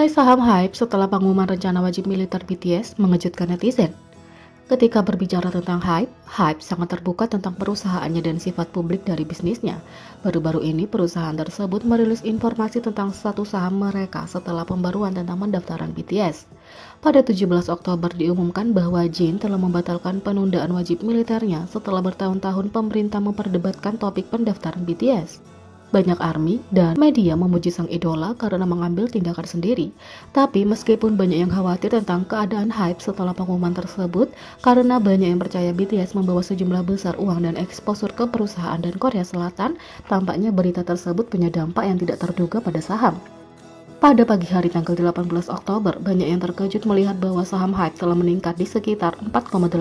Mulai saham hype setelah pengumuman rencana wajib militer BTS mengejutkan netizen. Ketika berbicara tentang hype sangat terbuka tentang perusahaannya dan sifat publik dari bisnisnya. Baru-baru ini perusahaan tersebut merilis informasi tentang status saham mereka setelah pembaruan tentang pendaftaran BTS. Pada 17 Oktober diumumkan bahwa Jin telah membatalkan penundaan wajib militernya setelah bertahun-tahun pemerintah memperdebatkan topik pendaftaran BTS. Banyak ARMY dan media memuji sang idola karena mengambil tindakan sendiri. Tapi meskipun banyak yang khawatir tentang keadaan hype setelah pengumuman tersebut, karena banyak yang percaya BTS membawa sejumlah besar uang dan eksposur ke perusahaan dan Korea Selatan, tampaknya berita tersebut punya dampak yang tidak terduga pada saham. Pada pagi hari tanggal 18 Oktober, banyak yang terkejut melihat bahwa saham hype telah meningkat di sekitar 4,8%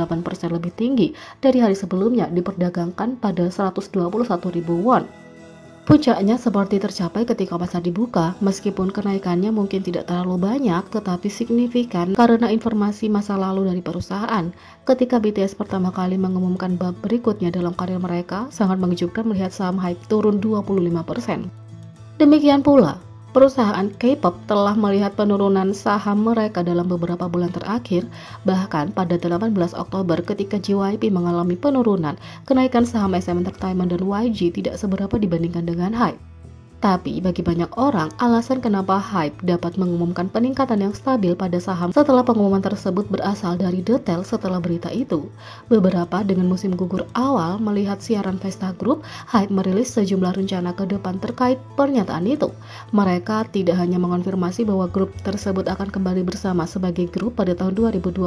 lebih tinggi dari hari sebelumnya diperdagangkan pada 121.000 won. Puncaknya seperti tercapai ketika pasar dibuka, meskipun kenaikannya mungkin tidak terlalu banyak, tetapi signifikan karena informasi masa lalu dari perusahaan. Ketika BTS pertama kali mengumumkan bab berikutnya dalam karir mereka, sangat mengejutkan melihat saham hype turun 25%. Demikian pula, perusahaan K-pop telah melihat penurunan saham mereka dalam beberapa bulan terakhir. Bahkan pada 18 Oktober ketika JYP mengalami penurunan, kenaikan saham SM Entertainment dan YG tidak seberapa dibandingkan dengan hype. Tapi bagi banyak orang, alasan kenapa hype dapat mengumumkan peningkatan yang stabil pada saham setelah pengumuman tersebut berasal dari detail setelah berita itu. Beberapa dengan musim gugur awal melihat siaran Pesta Group, hype merilis sejumlah rencana ke depan terkait pernyataan itu. Mereka tidak hanya mengonfirmasi bahwa grup tersebut akan kembali bersama sebagai grup pada tahun 2025,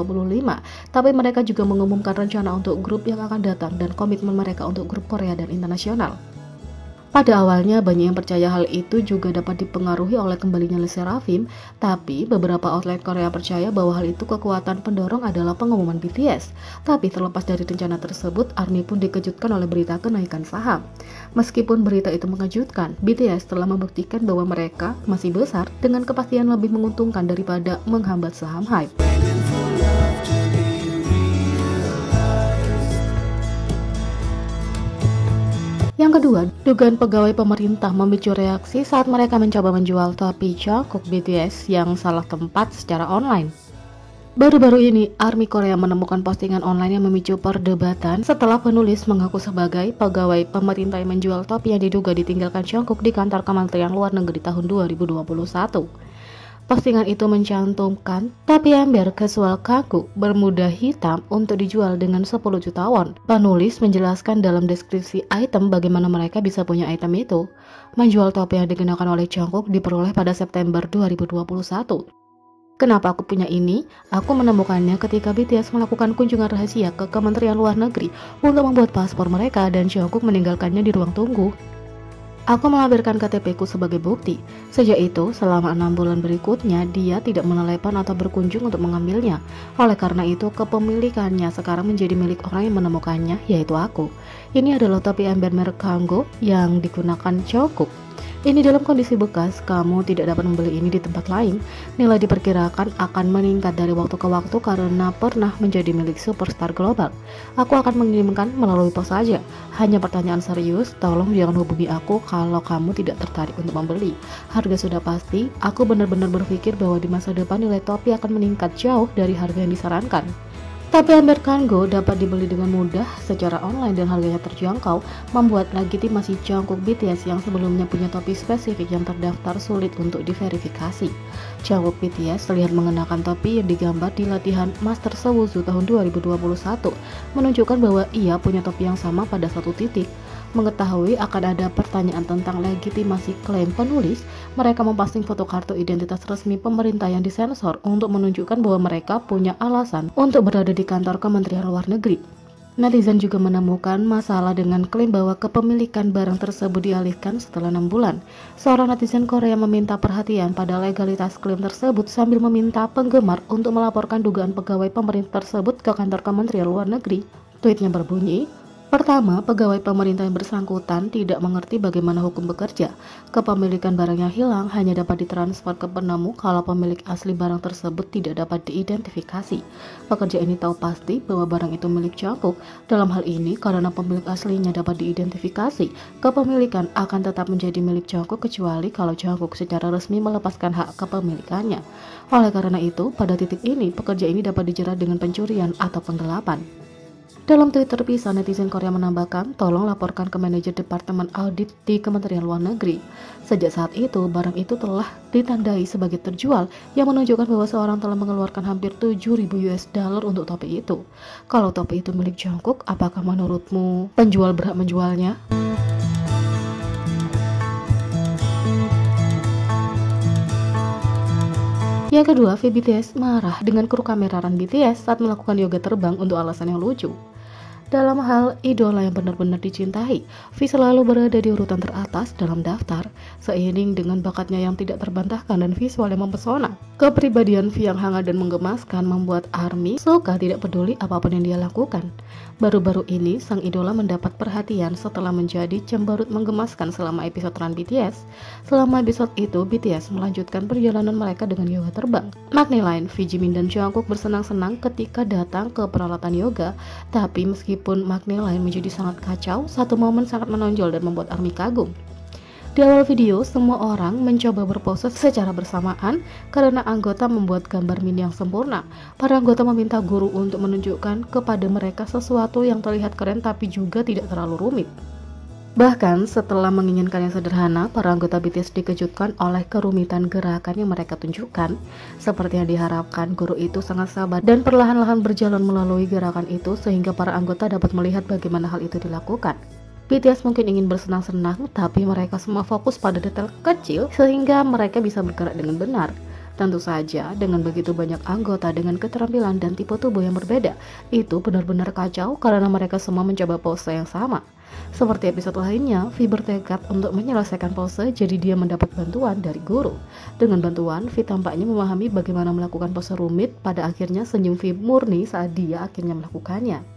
tapi mereka juga mengumumkan rencana untuk grup yang akan datang dan komitmen mereka untuk grup Korea dan internasional. Pada awalnya banyak yang percaya hal itu juga dapat dipengaruhi oleh kembalinya LE SSERAFIM, tapi beberapa outlet Korea percaya bahwa hal itu kekuatan pendorong adalah pengumuman BTS. Tapi terlepas dari rencana tersebut, ARMY pun dikejutkan oleh berita kenaikan saham. Meskipun berita itu mengejutkan, BTS telah membuktikan bahwa mereka masih besar dengan kepastian lebih menguntungkan daripada menghambat saham hype. Yang kedua, dugaan pegawai pemerintah memicu reaksi saat mereka mencoba menjual topi Jungkook BTS yang salah tempat secara online. Baru-baru ini, ARMY Korea menemukan postingan online yang memicu perdebatan setelah penulis mengaku sebagai pegawai pemerintah yang menjual topi yang diduga ditinggalkan Jungkook di kantor Kementerian Luar Negeri tahun 2021. Postingan itu mencantumkan topi ember casual kaku bermuda hitam untuk dijual dengan 10 juta won. Penulis menjelaskan dalam deskripsi item bagaimana mereka bisa punya item itu. Menjual topi yang dikenakan oleh Jungkook diperoleh pada September 2021. Kenapa aku punya ini? Aku menemukannya ketika BTS melakukan kunjungan rahasia ke Kementerian Luar Negeri untuk membuat paspor mereka dan Jungkook meninggalkannya di ruang tunggu. Aku melampirkan KTP-ku sebagai bukti. Sejak itu, selama 6 bulan berikutnya, dia tidak menelepon atau berkunjung untuk mengambilnya. Oleh karena itu, kepemilikannya sekarang menjadi milik orang yang menemukannya, yaitu aku. Ini adalah topi ember merek Kanggo yang digunakan Jungkook. Ini dalam kondisi bekas, kamu tidak dapat membeli ini di tempat lain. Nilai diperkirakan akan meningkat dari waktu ke waktu karena pernah menjadi milik superstar global. Aku akan mengirimkan melalui pos saja. Hanya pertanyaan serius, tolong jangan hubungi aku kalau kamu tidak tertarik untuk membeli. Harga sudah pasti, aku benar-benar berpikir bahwa di masa depan nilai topi akan meningkat jauh dari harga yang disarankan. Topi ember Kanggo dapat dibeli dengan mudah secara online dan harganya terjangkau, membuat legitimasi Jungkook BTS yang sebelumnya punya topi spesifik yang terdaftar sulit untuk diverifikasi. Jungkook BTS terlihat mengenakan topi yang digambar di latihan Master Sewuzu tahun 2021, menunjukkan bahwa ia punya topi yang sama pada satu titik. Mengetahui akan ada pertanyaan tentang legitimasi klaim penulis, mereka memposting foto kartu identitas resmi pemerintah yang disensor untuk menunjukkan bahwa mereka punya alasan untuk berada di kantor Kementerian Luar Negeri. Netizen juga menemukan masalah dengan klaim bahwa kepemilikan barang tersebut dialihkan setelah 6 bulan. Seorang netizen Korea meminta perhatian pada legalitas klaim tersebut sambil meminta penggemar untuk melaporkan dugaan pegawai pemerintah tersebut ke kantor Kementerian Luar Negeri. Tweetnya berbunyi, Pertama, pegawai pemerintah yang bersangkutan tidak mengerti bagaimana hukum bekerja. Kepemilikan barang yang hilang hanya dapat ditransfer ke penemu kalau pemilik asli barang tersebut tidak dapat diidentifikasi. Pekerja ini tahu pasti bahwa barang itu milik Jungkook. Dalam hal ini, karena pemilik aslinya dapat diidentifikasi, kepemilikan akan tetap menjadi milik Jungkook kecuali kalau Jungkook secara resmi melepaskan hak kepemilikannya. Oleh karena itu, pada titik ini, pekerja ini dapat dijerat dengan pencurian atau penggelapan. Dalam tweet terpisah, netizen Korea menambahkan, tolong laporkan ke manajer Departemen Audit di Kementerian Luar Negeri. Sejak saat itu, barang itu telah ditandai sebagai terjual, yang menunjukkan bahwa seorang telah mengeluarkan hampir 7.000 US dollar untuk topi itu. Kalau topi itu milik Jungkook, apakah menurutmu penjual berhak menjualnya? Yang kedua, BTS marah dengan kru kamera BTS saat melakukan yoga terbang untuk alasan yang lucu. Dalam hal idola yang benar-benar dicintai, V selalu berada di urutan teratas dalam daftar, seiring dengan bakatnya yang tidak terbantahkan dan visual yang mempesona. Kepribadian V yang hangat dan menggemaskan membuat ARMY suka tidak peduli apapun yang dia lakukan. Baru-baru ini, sang idola mendapat perhatian setelah menjadi cemberut menggemaskan selama episode Run BTS. Selama episode itu, BTS melanjutkan perjalanan mereka dengan yoga terbang. Makna lain, V, Jimin, dan Jungkook bersenang-senang ketika datang ke peralatan yoga, tapi meskipun makna lain menjadi sangat kacau, satu momen sangat menonjol dan membuat ARMY kagum. Di awal video, semua orang mencoba berpose secara bersamaan karena anggota membuat gambar mini yang sempurna. Para anggota meminta guru untuk menunjukkan kepada mereka sesuatu yang terlihat keren tapi juga tidak terlalu rumit. Bahkan setelah menginginkan yang sederhana, para anggota BTS dikejutkan oleh kerumitan gerakan yang mereka tunjukkan. Seperti yang diharapkan, guru itu sangat sabar dan perlahan-lahan berjalan melalui gerakan itu sehingga para anggota dapat melihat bagaimana hal itu dilakukan. BTS mungkin ingin bersenang-senang, tapi mereka semua fokus pada detail kecil sehingga mereka bisa bergerak dengan benar. Tentu saja, dengan begitu banyak anggota dengan keterampilan dan tipe tubuh yang berbeda, itu benar-benar kacau karena mereka semua mencoba pose yang sama. Seperti episode lainnya, V bertekad untuk menyelesaikan pose, jadi dia mendapat bantuan dari guru. Dengan bantuan, V tampaknya memahami bagaimana melakukan pose rumit, pada akhirnya senyum V murni saat dia akhirnya melakukannya.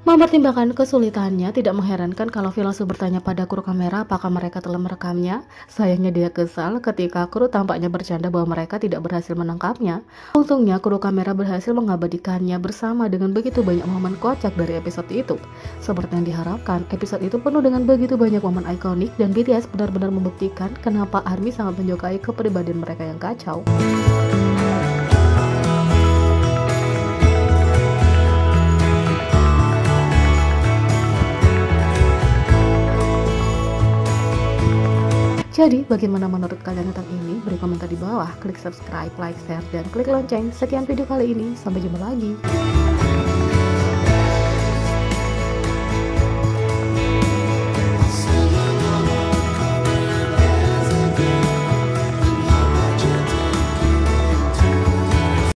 Mempertimbangkan kesulitannya, tidak mengherankan kalau V langsung bertanya pada kru kamera apakah mereka telah merekamnya. Sayangnya dia kesal ketika kru tampaknya bercanda bahwa mereka tidak berhasil menangkapnya. Untungnya kru kamera berhasil mengabadikannya bersama dengan begitu banyak momen kocak dari episode itu. Seperti yang diharapkan, episode itu penuh dengan begitu banyak momen ikonik dan BTS benar-benar membuktikan kenapa ARMY sangat menyukai kepribadian mereka yang kacau. Jadi, bagaimana menurut kalian tentang ini? Beri komentar di bawah, klik subscribe, like, share, dan klik lonceng. Sekian video kali ini, sampai jumpa lagi.